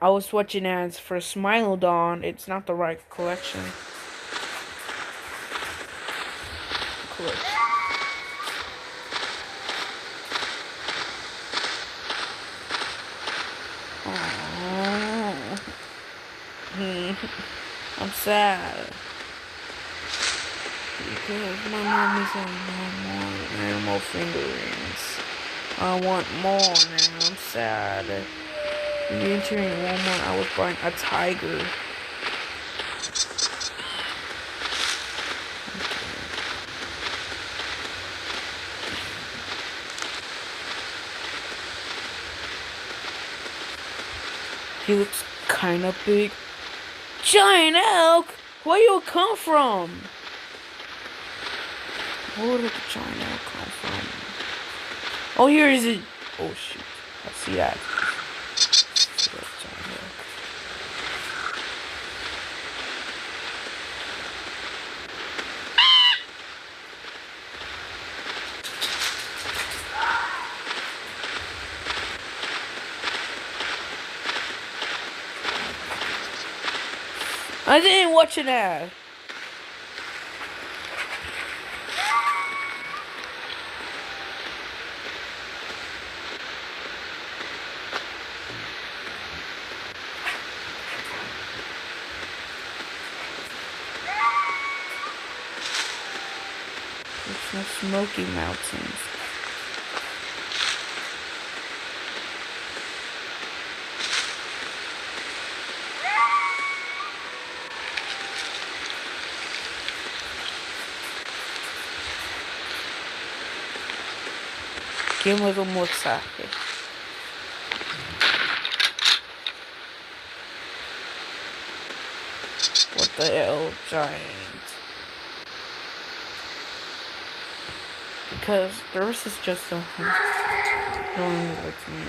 I was watching ads for Smilodon. It's not the right collection. I'm sad because my mommy said no more animal fingerings. I want more now. I'm sad. Entering Walmart, I was buying a tiger. He looks kind of big. Giant elk? Where you come from? Where did the giant elk come from? Oh, here is it. Oh shoot! I see that. Giant elk. I didn't watch an ad. There's no Smoky Mountains. ¿Quién me da un mensaje? What the hell, giant? Because this is just a going with me.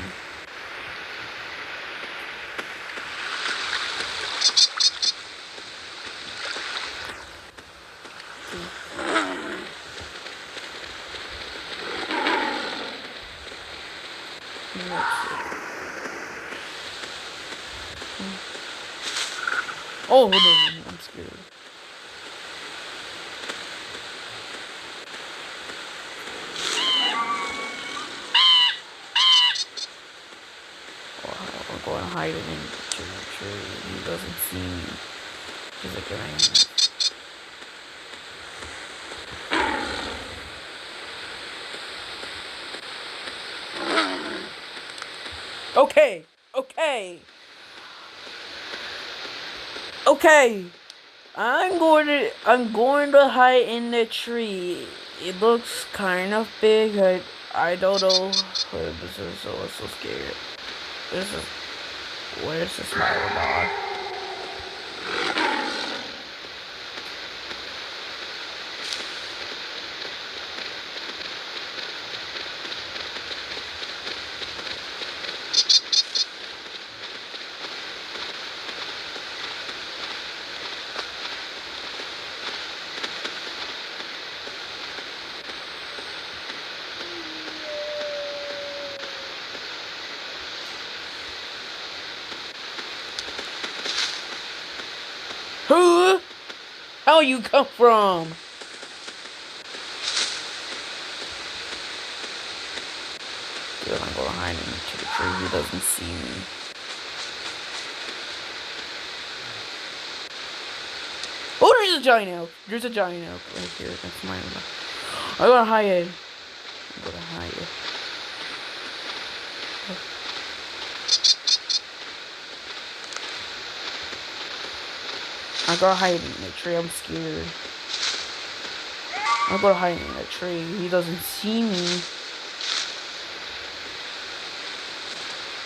Oh no, I'm scared. I'm going to hide it in the tree. He doesn't see me. He's like, Okay. I'm going to hide in the tree. It looks kind of big. I don't know. This is so scared. Where's the smaller dog? Who? How you come from? Dude, I'm going behind him to the tree. He doesn't see me. Oh, there's a giant elk. There's a giant elk right here. That's mine. I'm gonna hide it. I gotta hide in the tree. I'm scared. I gotta hide in the tree. He doesn't see me.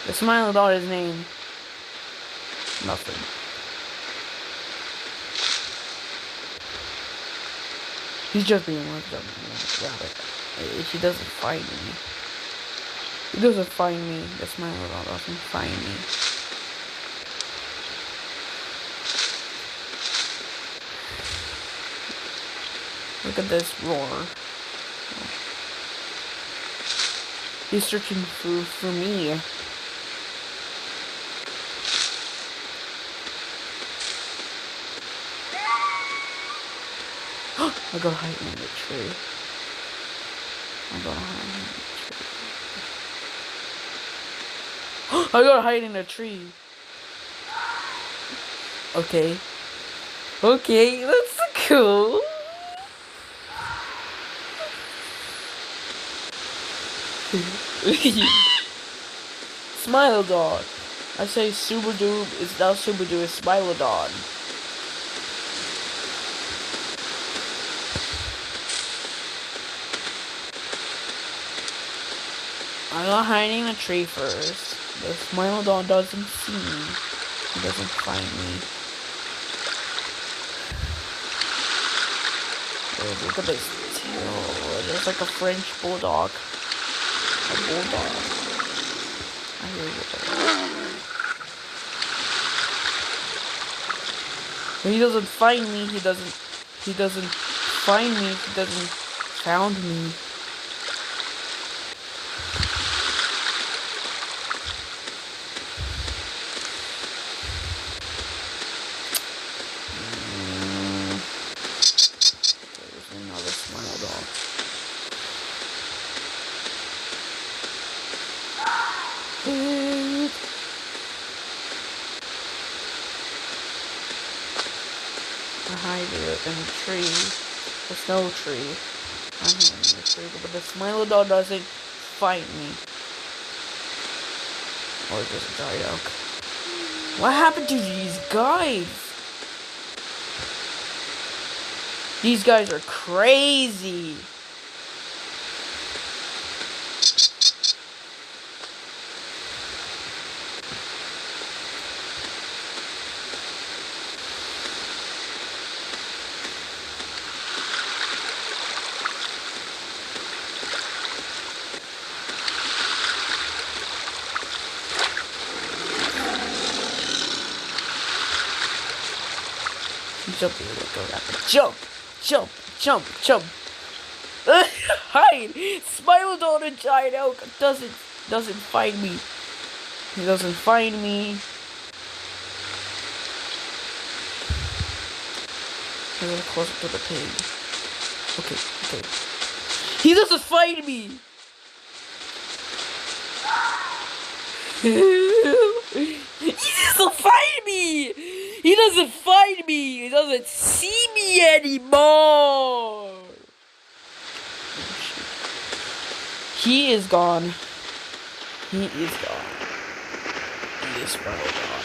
The smile about his name. Nothing. He's just being one rabbit. He doesn't find me. He doesn't find me. The smile about doesn't find me. Look at this roar. He's searching for me. I gotta hide in the tree. I gotta hide in the tree. I gotta hide in a tree. Okay. Okay, that's cool. Smilodon. I say Super Dude is not Super Dude, it's Smilodon. I'm not hiding in a tree first. The Smilodon doesn't see me. He doesn't find me. Oh, look at this tail. There's like a French bulldog. A bulldog. I hear you. But he doesn't find me. He doesn't find me. He doesn't found me. There's another Smilodon. I hide it in a tree, a snow tree. I'm hiding in a tree, but the Smilodon doesn't find me. Or just a giant elk. What happened to these guys? These guys are crazy. Jump here, go rapid. Jump! Jump! Jump! Jump! Hide! Smilodon and giant elk doesn't find me. He doesn't find me. I'm gonna close up to the pig. Okay. He doesn't find me! He doesn't find me! He doesn't find me! He doesn't see me anymore! He is gone. He is gone. He is probably gone.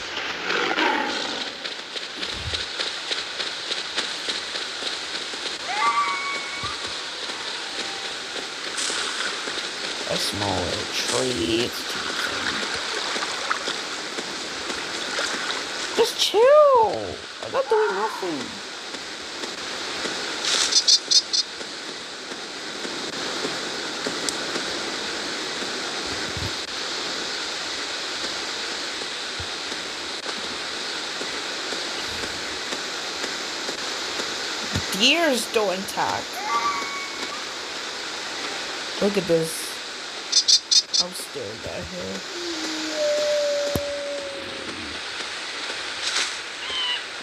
A small little tree. It's too just chill. I'm not doing nothing. Deers don't attack. Look at this. I'm staring at her.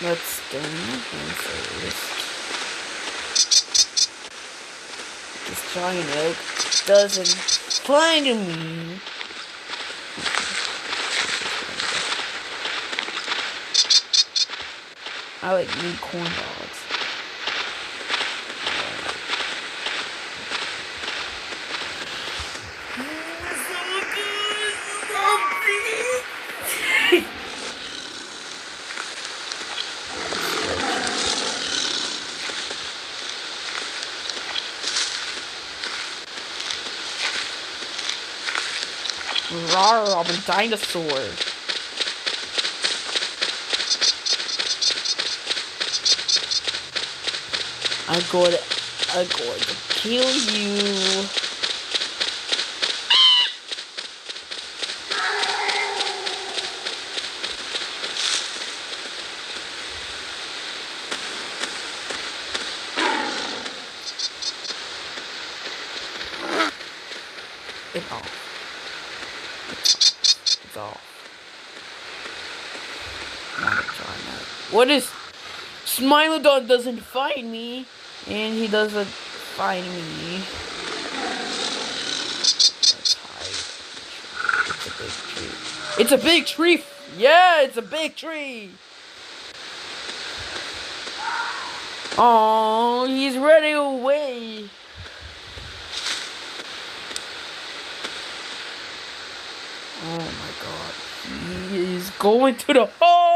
Let's stand him first. This giant elk doesn't find me. I like meat corn dogs. Rawr, I'm a dinosaur. I'm going to kill you. It's off. It's off. Not a giant. What is... Smilodon doesn't find me. And he doesn't find me. That's high. It's a big tree. It's a big tree! Yeah, it's a big tree! Oh, he's running away! Oh my god. He is going to the hole!